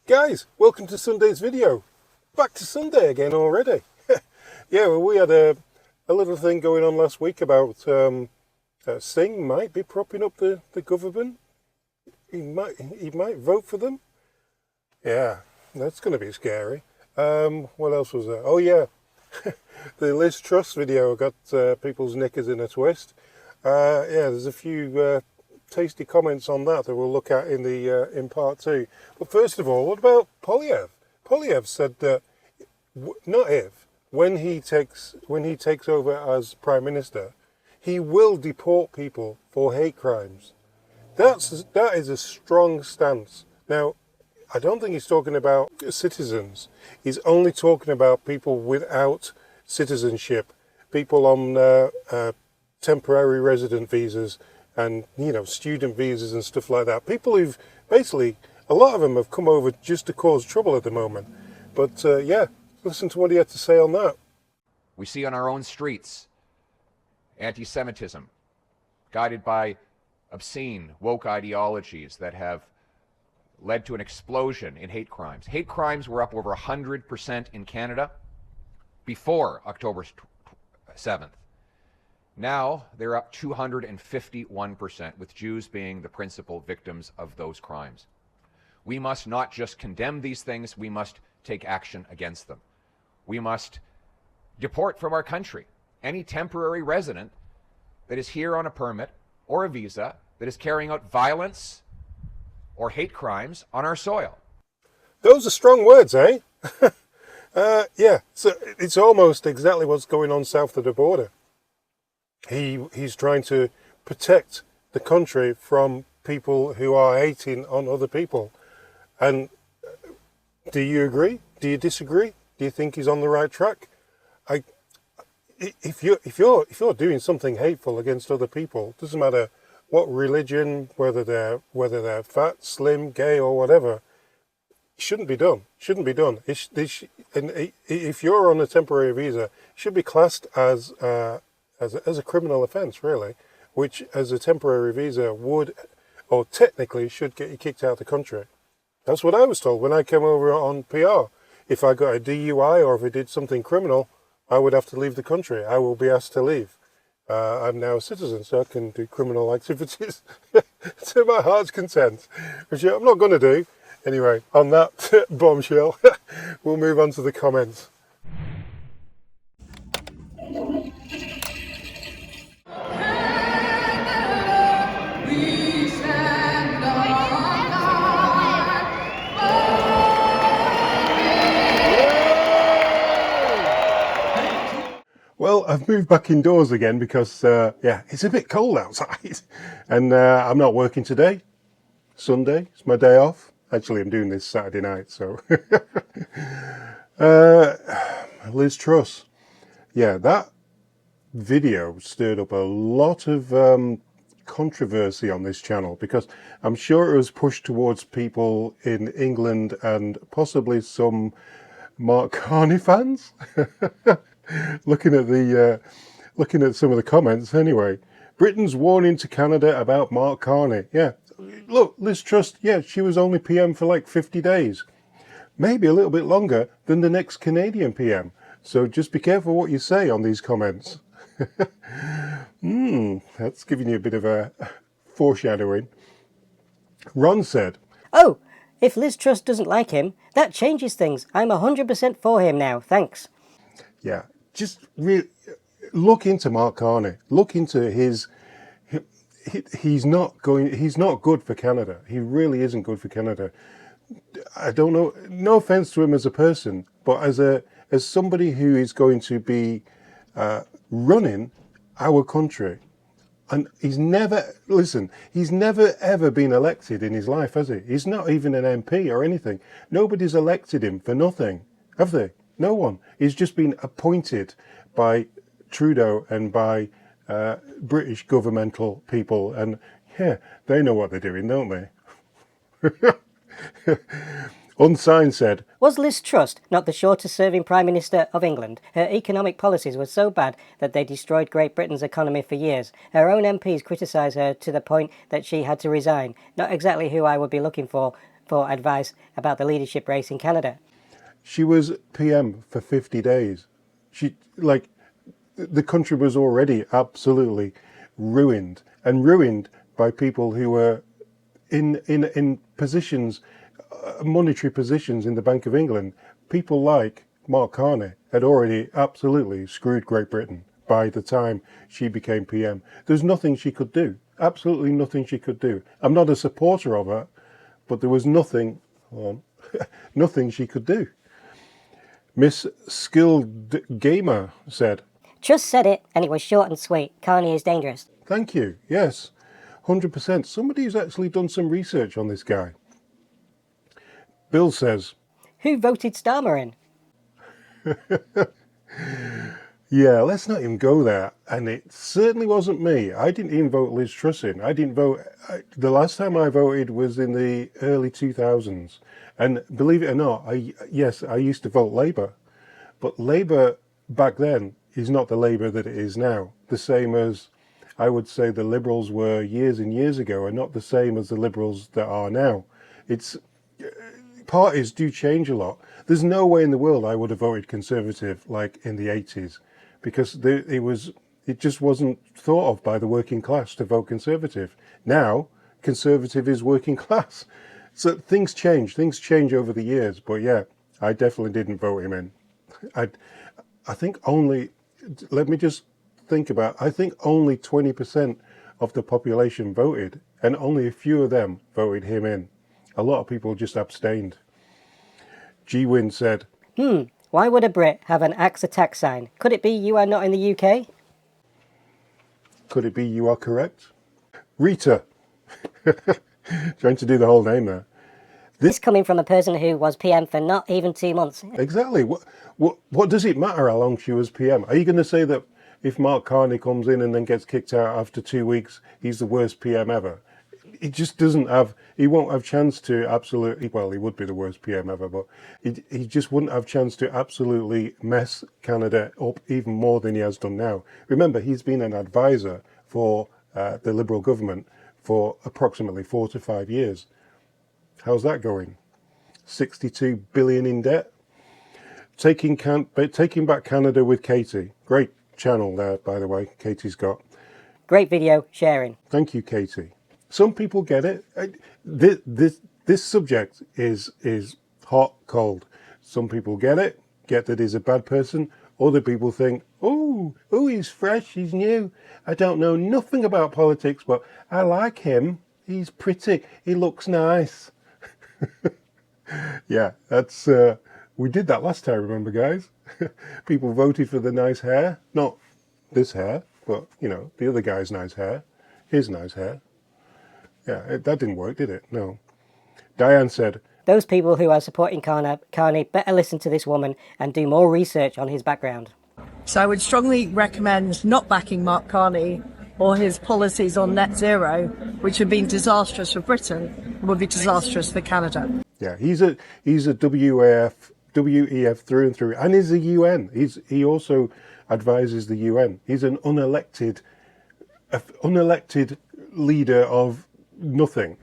Guys, welcome to Sunday's video. Back to Sunday again already. Yeah, well, we had a little thing going on last week about Singh might be propping up the government. He might vote for them. Yeah, that's going to be scary. What else was there? Oh yeah, the Liz Truss video got people's knickers in a twist. Yeah, there's a few tasty comments on that we'll look at in part two. But first of all, what about Poilievre? Poilievre said that when he takes over as Prime Minister, he will deport people for hate crimes. That is a strong stance. Now, I don't think he's talking about citizens. He's only talking about people without citizenship, people on temporary resident visas and, student visas and stuff like that. People who've basically, a lot of them have come over just to cause trouble at the moment. But yeah, listen to what he had to say on that. We see on our own streets anti-Semitism, guided by obscene, woke ideologies that have led to an explosion in hate crimes. Hate crimes were up over 100% in Canada before October 7th. Now they're up 251%, with Jews being the principal victims of those crimes. We must not just condemn these things, we must take action against them. We must deport from our country any temporary resident that is here on a permit or a visa that is carrying out violence or hate crimes on our soil. Those are strong words, eh? Yeah, so it's almost exactly what's going on south of the border. He's trying to protect the country from people who are hating on other people. And do you agree? Do you disagree? Do you think he's on the right track? If you're doing something hateful against other people, doesn't matter what religion, whether they're fat, slim, gay, or whatever, it shouldn't be done. Shouldn't be done. And if you're on a temporary visa, it should be classed as a criminal offence, really, which as a temporary visa would, or technically should get you kicked out of the country. That's what I was told when I came over on PR. If I got a DUI or if I did something criminal, I would have to leave the country. I will be asked to leave. I'm now a citizen, so I can do criminal activities to my heart's content, which I'm not going to do. Anyway, on that bombshell, we'll move on to the comments. Well, I've moved back indoors again because, yeah, it's a bit cold outside. And I'm not working today. Sunday, it's my day off. Actually, I'm doing this Saturday night, so. Liz Truss. Yeah, that video stirred up a lot of controversy on this channel because I'm sure it was pushed towards people in England and possibly some Mark Carney fans. Looking at some of the comments anyway. Britain's warning to Canada about Mark Carney. Yeah, look, Liz Truss, yeah, she was only PM for like 50 days. Maybe a little bit longer than the next Canadian PM. So just be careful what you say on these comments. That's giving you a bit of a foreshadowing. Ron said, "Oh, if Liz Truss doesn't like him, that changes things. I'm 100% for him now, thanks." Yeah, just look into Mark Carney. Look into his. He's not good for Canada. He really isn't good for Canada. I don't know. No offense to him as a person, but as somebody who is going to be running our country, and he's never ever been elected in his life, has he? He's not even an MP or anything. Nobody's elected him for nothing, have they? No one. He's just been appointed by Trudeau and by British governmental people, and yeah, they know what they're doing, don't they? Unsigned said, "Was Liz Truss not the shortest serving Prime Minister of England? Her economic policies were so bad that they destroyed Great Britain's economy for years. Her own MPs criticise her to the point that she had to resign. Not exactly who I would be looking for for advice about the leadership race in Canada. She was PM for 50 days. The country was already absolutely ruined, and ruined by people who were in positions, monetary positions in the Bank of England. People like Mark Carney had already absolutely screwed Great Britain by the time she became PM. There's nothing she could do. Absolutely nothing she could do. I'm not a supporter of her, but there was nothing, nothing she could do. Miss Skilled Gamer said, Truss said it, and it was short and sweet. Carney is dangerous. thank you. Yes, 100%. Somebody's actually done some research on this guy. Bill says, Who voted Starmer in? yeah, let's not even go there. And it certainly wasn't me. I didn't even vote Liz Truss in. I didn't vote. The last time I voted was in the early 2000s. And believe it or not, I used to vote Labour. But Labour back then is not the Labour that it is now. The same as I would say the Liberals were years and years ago are not the same as the Liberals that are now. Parties do change a lot. There's no way in the world I would have voted Conservative like in the 80s, because it just wasn't thought of by the working class to vote Conservative. Now, Conservative is working class. So things change over the years. But yeah, I definitely didn't vote him in. I think only, let me just think about, I think only 20% of the population voted, and only a few of them voted him in. A lot of people just abstained. G-Win said, Why would a Brit have an axe attack sign? Could it be you are not in the UK? could it be you are correct? Rita. Trying to do the whole name there. This coming from a person who was PM for not even 2 months. Exactly. What does it matter how long she was PM? Are you going to say that if Mark Carney comes in and then gets kicked out after 2 weeks, he's the worst PM ever? He just doesn't have, he won't have chance to absolutely, well, he would be the worst PM ever, but he just wouldn't have chance to absolutely mess Canada up even more than he has done now. Remember, he's been an advisor for the Liberal government for approximately 4 to 5 years. How's that going? 62 billion in debt. Taking back Canada with Katie. Great channel there, by the way, Katie's got. Great video sharing. Thank you, Katie. Some people get it. This subject is hot, cold. Some people get it, get that he's a bad person. Other people think, oh, he's fresh, he's new. I don't know nothing about politics, but I like him. He's pretty. He looks nice. Yeah, that's we did that last time, remember, guys? People voted for the nice hair. Not this hair, but, you know, the other guy's nice hair. His nice hair. Yeah, that didn't work, did it? No. Diane said, Those people who are supporting Carney better listen to this woman and do more research on his background. So I would strongly recommend not backing Mark Carney or his policies on net zero, which have been disastrous for Britain and would be disastrous for Canada. yeah, he's a WEF through and through, and he's a UN. He also advises the UN. He's an unelected leader of nothing.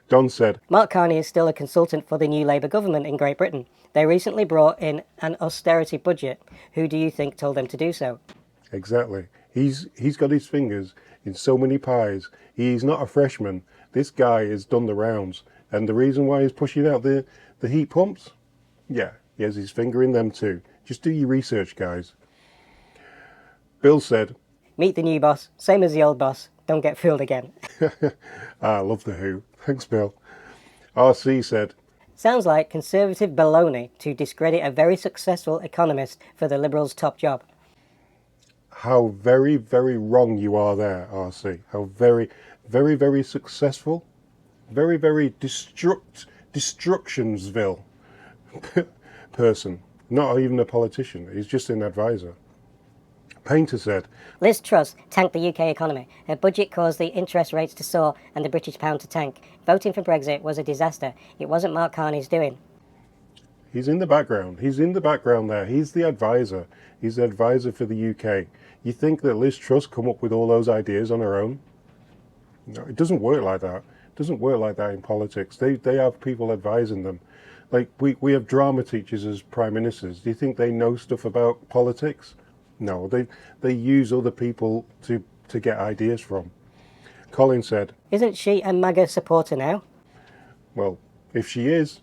Don said, Mark Carney is still a consultant for the new Labour government in Great Britain. They recently brought in an austerity budget. Who do you think told them to do so? exactly. He's got his fingers in so many pies. He's not a freshman. This guy has done the rounds. And the reason why he's pushing out the heat pumps? Yeah, he has his finger in them too. Just do your research, guys. Bill said, Meet the new boss, same as the old boss. Don't get fooled again. I love the Who. Thanks, Bill. RC said, Sounds like conservative baloney to discredit a very successful economist for the Liberals' top job. how very, very wrong you are there, RC. How very, very, very successful. Very, very destructionsville person. Not even a politician. He's just an advisor. Painter said, Liz Truss tanked the UK economy. Her budget caused the interest rates to soar and the British pound to tank. Voting for Brexit was a disaster. It wasn't Mark Carney's doing. he's in the background. He's in the background there. He's the advisor. He's the advisor for the UK. You think that Liz Truss come up with all those ideas on her own? No, it doesn't work like that. It Doesn't work like that in politics. They have people advising them. Like we have drama teachers as prime ministers. Do you think they know stuff about politics? No, they use other people to get ideas from. Colin said, Isn't she a MAGA supporter now? well, if she is,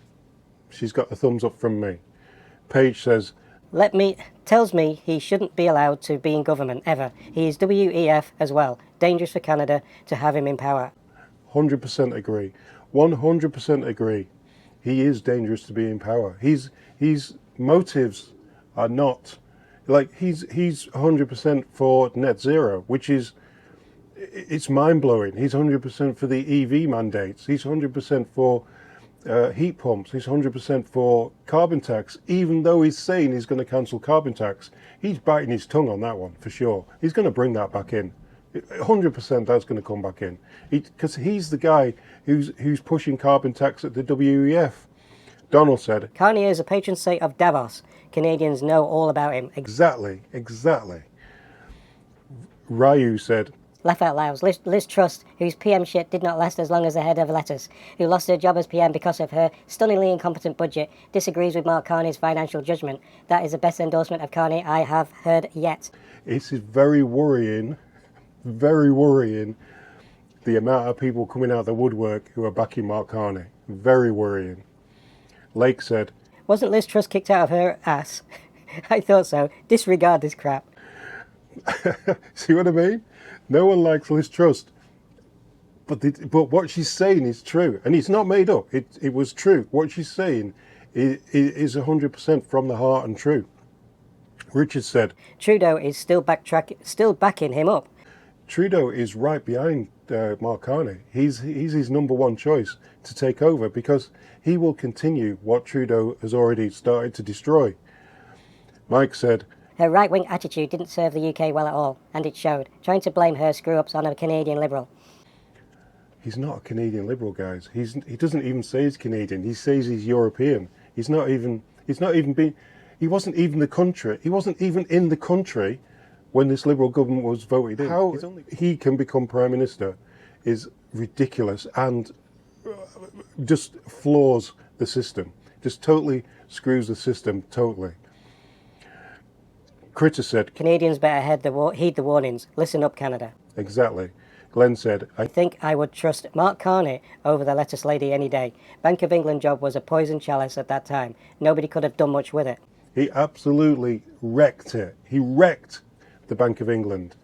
she's got a thumbs up from me. Paige says, tells me he shouldn't be allowed to be in government ever. He is WEF as well. Dangerous for Canada to have him in power. 100% agree. 100% agree. He is dangerous to be in power. His motives are not like he's 100% for net zero, which is it's mind blowing. He's 100% for the EV mandates. He's 100% for heat pumps. He's 100% for carbon tax, even though he's saying he's going to cancel carbon tax. He's biting his tongue on that one for sure. He's going to bring that back in. 100% that's going to come back in, because he's the guy who's pushing carbon tax at the WEF. Donald said, Carney is a patron saint of Davos. Canadians know all about him. Exactly. Ryu said, Laugh out loud. Liz Truss, whose PM shit did not last as long as the head of lettuce, who lost her job as PM because of her stunningly incompetent budget, disagrees with Mark Carney's financial judgment. That is the best endorsement of Carney I have heard yet. It is very worrying, the amount of people coming out of the woodwork who are backing Mark Carney. Very worrying. Lake said, Wasn't Liz Truss kicked out of her ass? I thought so. Disregard this crap. See what I mean? No one likes Liz Truss. But what she's saying is true. And it's not made up. It was true. What she's saying is 100% from the heart and true. Richard said, Trudeau is still backing him up. Trudeau is right behind Mark Carney. He's his number one choice to take over, because he will continue what Trudeau has already started to destroy. Mike said, Her right-wing attitude didn't serve the UK well at all, and it showed, trying to blame her screw-ups on a Canadian Liberal. He's not a Canadian Liberal, guys. He doesn't even say he's Canadian. He says he's European. He wasn't even in the country when this Liberal government was voted in. How he can become Prime Minister is ridiculous and just floors the system. Just totally screws the system, totally. Critter said, Canadians better heed the warnings. Listen up, Canada. Exactly. Glenn said, I think I would trust Mark Carney over the lettuce lady any day. Bank of England job was a poison chalice at that time. Nobody could have done much with it. He absolutely wrecked it. He wrecked the Bank of England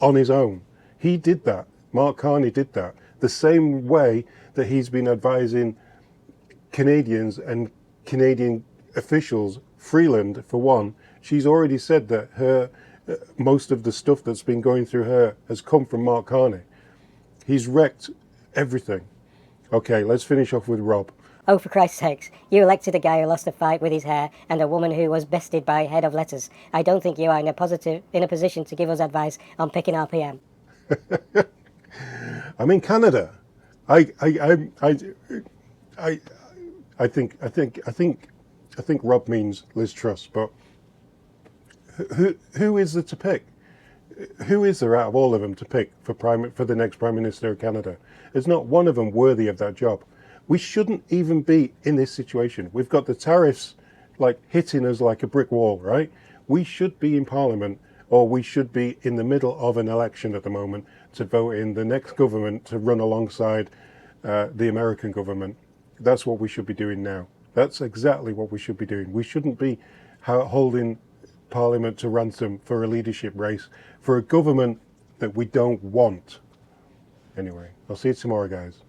on his own. He did that. Mark Carney did that. The same way that he's been advising Canadians and Canadian officials, Freeland for one, she's already said that her most of the stuff that's been going through her has come from Mark Carney. He's wrecked everything. Okay, let's finish off with Rob. Oh, for Christ's sakes, you elected a guy who lost a fight with his hair and a woman who was bested by head of lettuce. I don't think you are in a position to give us advice on picking our PM. I'm in Canada. I think Rob means Liz Truss, but who is there to pick? Who is there out of all of them to pick for the next Prime Minister of Canada? There's not one of them worthy of that job. We shouldn't even be in this situation. We've got the tariffs like hitting us like a brick wall, right? We should be in Parliament, or we should be in the middle of an election at the moment to vote in the next government to run alongside the American government. That's what we should be doing now. That's exactly what we should be doing. We shouldn't be holding Parliament to ransom for a leadership race for a government that we don't want. Anyway, I'll see you tomorrow, guys.